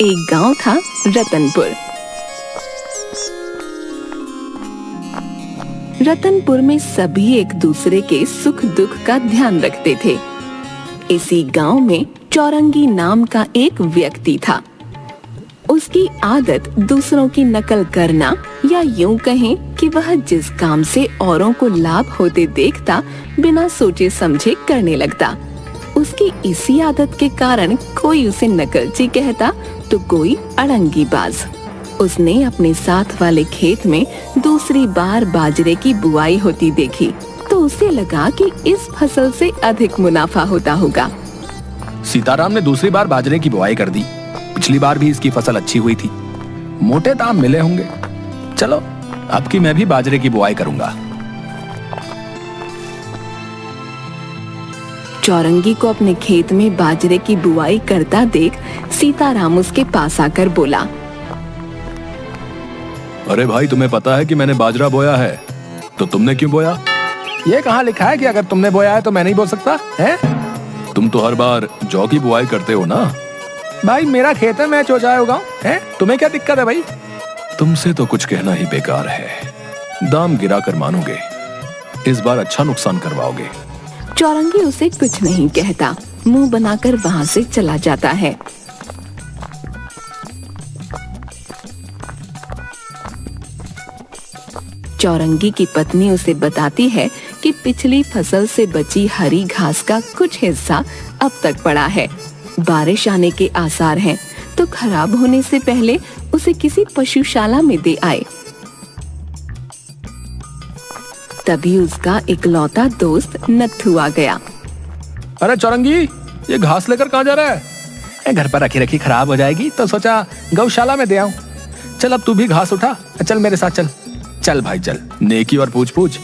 एक गांव था रतनपुर। रतनपुर में सभी एक दूसरे के सुख दुख का ध्यान रखते थे। इसी गांव में चौरंगी नाम का एक व्यक्ति था। उसकी आदत दूसरों की नकल करना, या यूं कहें कि वह जिस काम से औरों को लाभ होते देखता बिना सोचे समझे करने लगता। उसकी इसी आदत के कारण कोई उसे नकलची कहता तो कोई अड़ंगीबाज। उसने अपने साथ वाले खेत में दूसरी बार बाजरे की बुआई होती देखी तो उसे लगा कि इस फसल से अधिक मुनाफा होता होगा। सीताराम ने दूसरी बार बाजरे की बुआई कर दी। पिछली बार भी इसकी फसल अच्छी हुई थी, मोटे दाम मिले होंगे। चलो अब की मैं भी बाजरे की बुआई करूंगा। चौरंगी को अपने खेत में बाजरे की बुआई करता देख सीताराम उसके पास आकर बोला, अरे भाई, तुम्हें पता है कि मैंने बाजरा बोया है, तो तुमने क्यों बोया? ये कहाँ लिखा है कि अगर तुमने बोया है तो मैं नहीं बो सकता है? तुम तो हर बार जौ की बुआई करते हो ना। भाई मेरा खेत है, मैं चौजाए उगाऊं है, तुम्हें क्या दिक्कत है भाई? तुमसे तो कुछ कहना ही बेकार है। दाम गिरा कर मानोगे, इस बार अच्छा नुकसान करवाओगे। चौरंगी उसे कुछ नहीं कहता, मुंह बनाकर वहाँ से चला जाता है। चौरंगी की पत्नी उसे बताती है कि पिछली फसल से बची हरी घास का कुछ हिस्सा अब तक पड़ा है। बारिश आने के आसार हैं, तो खराब होने से पहले उसे किसी पशुशाला में दे आए। तभी उसका इकलौता दोस्त नत्थू आ गया। अरे चौरंगी, ये घास लेकर कहाँ जा रहा है? घर पर रखी रखी खराब हो जाएगी तो सोचा गौशाला में दे आऊं। चल अब तू भी घास उठा, चल मेरे साथ चल। चल भाई चल, नेकी और पूछ पूछ।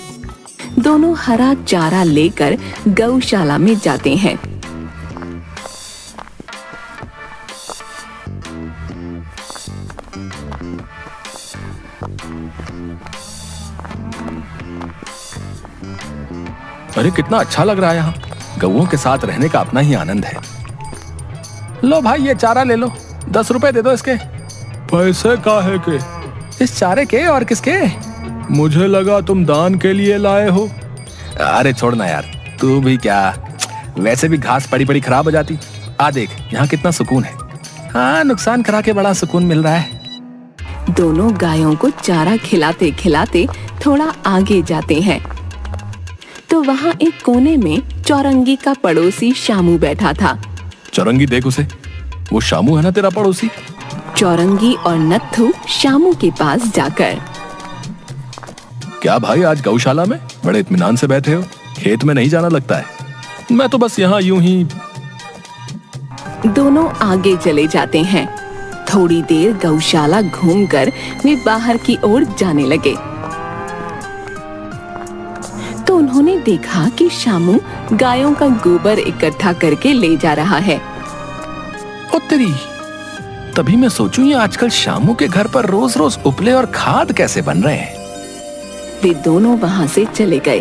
दोनों हरा चारा लेकर गौशाला में जाते हैं। अरे कितना अच्छा लग रहा है यहाँ। गौओं के साथ रहने का अपना ही आनंद है। लो भाई, ये चारा ले लो, 10 रुपए दे दो इसके। पैसे काहे के? इस चारे के और किसके? मुझे लगा तुम दान के लिए लाए हो। अरे छोड़ ना यार, तू भी क्या, वैसे भी घास पड़ी पड़ी खराब हो जाती। आ देख यहाँ कितना सुकून है। हाँ, नुकसान करा के बड़ा सुकून मिल रहा है। दोनों गायों को चारा खिलाते खिलाते थोड़ा आगे जाते हैं तो वहाँ एक कोने में चौरंगी का पड़ोसी शामू बैठा था। चौरंगी देख उसे, वो शामू है ना तेरा पड़ोसी। चौरंगी और नत्थू शामू के पास जाकर, क्या भाई आज गौशाला में बड़े इत्मीनान से बैठे हो? खेत में नहीं जाना लगता है? मैं तो बस यहाँ यूं ही। दोनों आगे चले जाते हैं। थोड़ी देर गौशाला घूमकर वे बाहर की ओर जाने लगे तो उन्होंने देखा कि शामू गायों का गोबर इकट्ठा करके ले जा रहा है। ओ तेरी, तभी मैं सोचूं ये आजकल शामू के घर पर रोज रोज उपले और खाद कैसे बन रहे हैं। वे दोनों वहां से चले गए।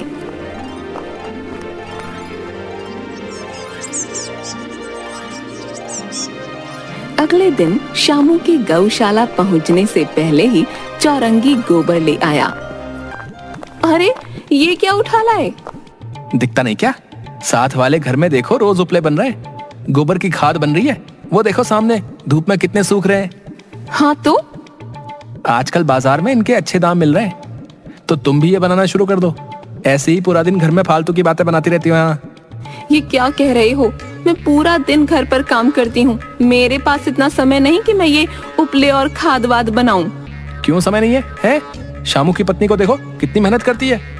अगले दिन शामू की गौशाला पहुंचने से पहले ही चौरंगी गोबर ले आया। अरे ये क्या उठा लाए? दिखता नहीं क्या? साथ वाले घर में देखो, रोज उपले बन रहे हैं, गोबर की खाद बन रही है। वो देखो सामने धूप में कितने सूख रहे हैं। हाँ तो आजकल बाजार में इनके अच्छे दाम मिल रहे हैं, तो तुम भी ये बनाना शुरू कर दो। ऐसे ही पूरा दिन घर में फालतू की बातें बनाती रहती हो। ये क्या कह रहे हो? मैं पूरा दिन घर पर काम करती हूँ, मेरे पास इतना समय नहीं कि मैं ये उपले और खाद वाद बनाऊं। क्यों समय नहीं है, है? शामू की पत्नी को देखो कितनी मेहनत करती है।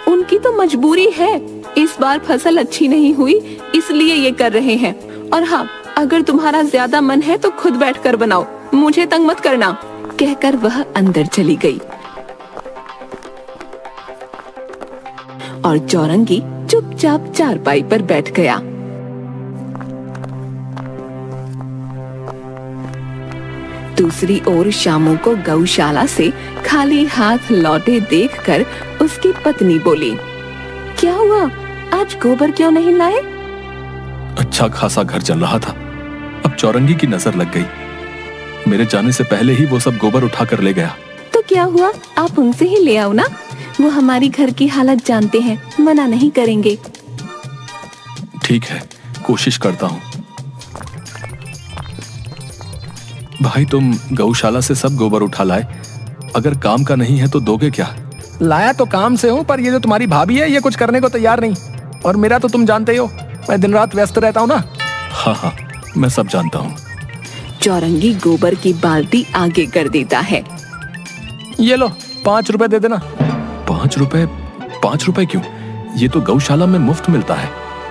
उनकी तो मजबूरी है, इस बार फसल अच्छी नहीं हुई इसलिए ये कर रहे हैं। और हाँ, अगर तुम्हारा ज्यादा मन है तो खुद बैठकर बनाओ, मुझे तंग मत करना, कहकर वह अंदर चली गई। और चौरंगी चुपचाप चारपाई पर बैठ गया। दूसरी ओर शामू को गौशाला से खाली हाथ लौटे देखकर उसकी पत्नी बोली, क्या हुआ, आज गोबर क्यों नहीं लाए? अच्छा खासा घर चल रहा था, अब चौरंगी की नजर लग गई मेरे जाने से पहले ही वो सब गोबर उठा कर ले गया। तो क्या हुआ, आप उनसे ही ले आओ ना। वो हमारी घर की हालत जानते हैं, मना नहीं करेंगे। ठीक है, कोशिश करता हूँ। भाई तुम गौशाला से सब गोबर उठा लाए, अगर काम का नहीं है तो दोगे क्या? लाया तो काम से हूँ, पर ये जो तुम्हारी भाभी है ये कुछ करने को तैयार नहीं। और मेरा तो तुम जानते ही हो, मैं दिन रात व्यस्त रहता हूँ ना। हाँ हाँ, मैं सब जानता हूँ। चौरंगी गोबर की बाल्टी आगे कर देता है। ये लो 5 रुपए दे देना। 5 रुपए? 5 रुपए क्यों? ये तो गौशाला में मुफ्त मिलता है।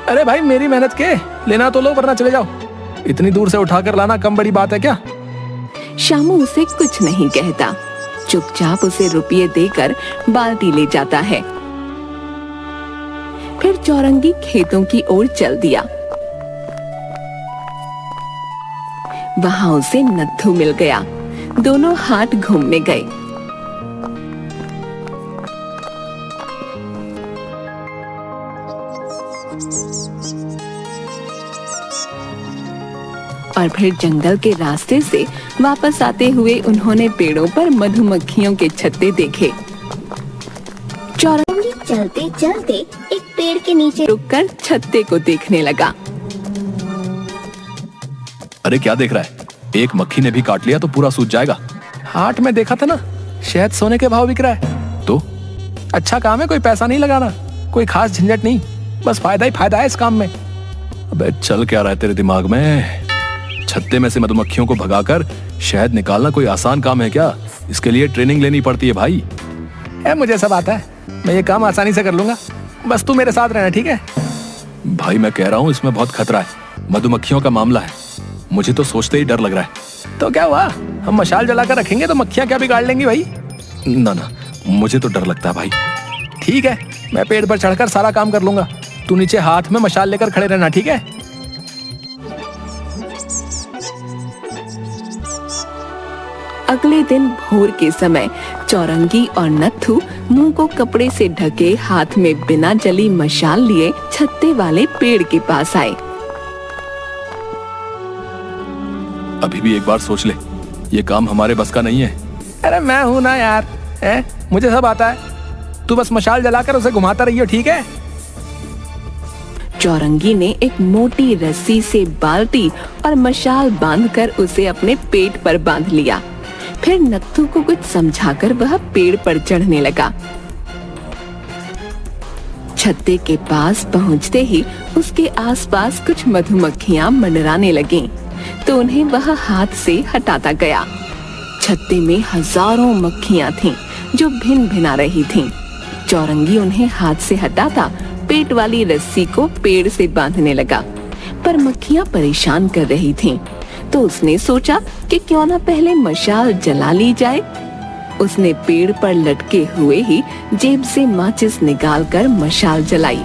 अरे भाई मेरी मेहनत के, लेना तो लो वरना चले जाओ। इतनी दूर से उठाकर लाना कम बड़ी बात है क्या? शामू उसे कुछ नहीं कहता, चुपचाप उसे रुपये देकर बाल्टी ले जाता है। फिर चौरंगी खेतों की ओर चल दिया। वहां उसे नत्थू मिल गया। दोनों हाट घूमने गए। और फिर जंगल के रास्ते से वापस आते हुए उन्होंने पेड़ों पर मधुमक्खियों के छत्ते देखे। चौरंगी चलते चलते एक पेड़ के नीचे रुककर छत्ते को देखने लगा। अरे क्या देख रहा है? एक मक्खी ने भी काट लिया तो पूरा सूज जाएगा। हाट में देखा था ना, शहद सोने के भाव बिक रहा है। तो अच्छा काम है, कोई पैसा नहीं लगाना, कोई खास झंझट नहीं, बस फायदा ही फायदा है इस काम में। अबे चल क्या रहा है तेरे दिमाग में? छत्ते में से मधुमक्खियों को भगाकर शहद निकालना कोई आसान काम है क्या? इसके लिए ट्रेनिंग लेनी पड़ती है भाई। मुझे सब आता है, मैं ये काम आसानी से कर लूंगा, बस तू मेरे साथ रहना, ठीक है? भाई मैं कह रहा हूँ इसमें बहुत खतरा है, मधुमक्खियों का मामला है, मुझे तो सोचते ही डर लग रहा है। तो क्या हुआ, हम मशाल जलाकर रखेंगे तो मक्खियाँ क्या बिगाड़ लेंगी भाई? ना ना, मुझे तो डर लगता है भाई। ठीक है, मैं पेड़ पर चढ़कर सारा काम कर लूंगा, तू नीचे हाथ में मशाल लेकर खड़े रहना, ठीक है? अगले दिन भोर के समय चौरंगी और नत्थू मुंह को कपड़े से ढके हाथ में बिना जली मशाल लिए छत्ते वाले पेड़ के पास आए। अभी भी एक बार सोच ले, ये काम हमारे बस का नहीं है। अरे मैं हूं ना यार, मुझे सब आता है, तू बस मशाल जलाकर उसे घुमाता रहियो, ठीक है? चौरंगी ने एक मोटी रस्सी से बाल्टी और मशाल बांधकर उसे अपने पेट पर बांध लिया। फिर नत्थू को कुछ समझाकर वह पेड़ पर चढ़ने लगा। छत्ते के पास पहुंचते ही उसके आसपास कुछ मधुमक्खियां मंडराने लगीं, तो उन्हें वह हाथ से हटाता गया। छत्ते में हजारों मक्खियां थीं, जो भिन भिना रही थीं। चौरंगी उन्हें हाथ से हटाता पेट वाली रस्सी को पेड़ से बांधने लगा, पर मक्खियां परेशान कर रही थीं। तो उसने सोचा कि क्यों ना पहले मशाल जला ली जाए। उसने पेड़ पर लटके हुए ही जेब से माचिस निकालकर मशाल जलाई।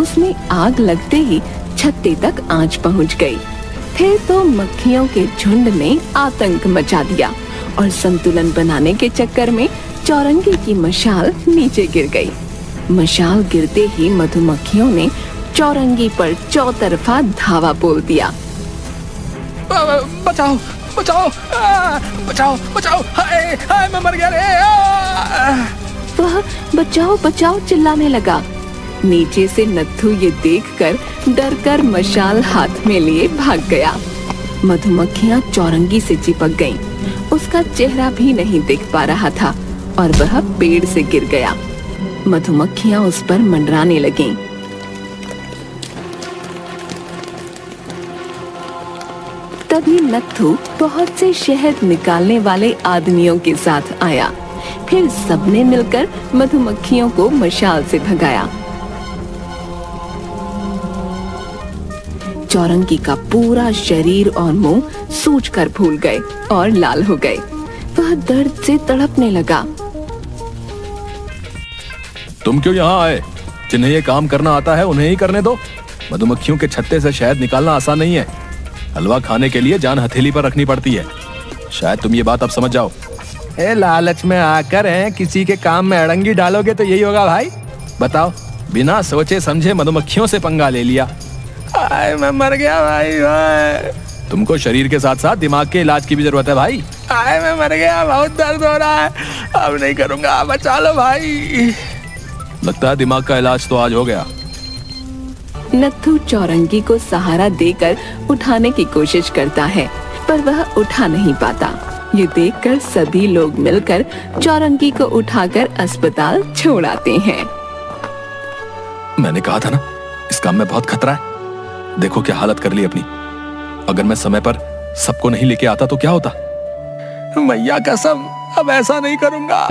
उसमें आग लगते ही छत्ते तक आंच पहुंच गई। फिर तो मक्खियों के झुंड ने आतंक मचा दिया और संतुलन बनाने के चक्कर में चौरंगी की मशाल नीचे गिर गई। मशाल गिरते ही मधुमक्खियों ने चौरंगी पर चौतरफा धावा बोल दिया। बचाओ बचाओ बचाओ बचाओ, हाय हाय मैं मर गया रे। वह बचाओ बचाओ चिल्लाने लगा। नीचे से नत्थू ये देखकर डरकर मशाल हाथ में लिए भाग गया। मधुमक्खियां चौरंगी से चिपक गईं। उसका चेहरा भी नहीं दिख पा रहा था और वह पेड़ से गिर गया। मधुमक्खियां उस पर मंडराने लगीं। तभी नत्थू बहुत से शहद निकालने वाले आदमियों के साथ आया। फिर सबने मिलकर मधुमक्खियों को मशाल से भगाया। चौरंगी का पूरा शरीर और मुंह सूजकर फूल गए और लाल हो गए। वह दर्द से तड़पने लगा। तुम क्यों यहाँ आए? जिन्हें ये काम करना आता है उन्हें ही करने दो। मधुमक्खियों के छत्ते से शहद निकालना आसान नहीं है। हलवा खाने के लिए जान हथेली पर रखनी पड़ती है। शायद तुम ये बात अब समझ जाओ। लालच में आकर किसी के काम में अड़ंगी डालोगे तो यही होगा भाई। बताओ, बिना सोचे समझे मधुमक्खियों से पंगा ले लिया। मैं मर गया भाई। तुमको शरीर के साथ साथ दिमाग के इलाज की भी जरूरत है भाई। आए मैं मर गया, बहुत दर्द हो रहा है, अब नहीं करूंगा, बचा लो भाई। लगता है दिमाग का इलाज तो आज हो गया। नत्थू चौरंगी को सहारा देकर उठाने की कोशिश करता है, पर वह उठा नहीं पाता। ये देखकर सभी लोग मिलकर चौरंगी को उठाकर अस्पताल छोड़ आते हैं। मैंने कहा था ना, इस काम में बहुत खतरा है। देखो क्या हालत कर ली अपनी। अगर मैं समय पर सबको नहीं लेके आता तो क्या होता। मैया कसम, अब ऐसा नहीं करूंगा।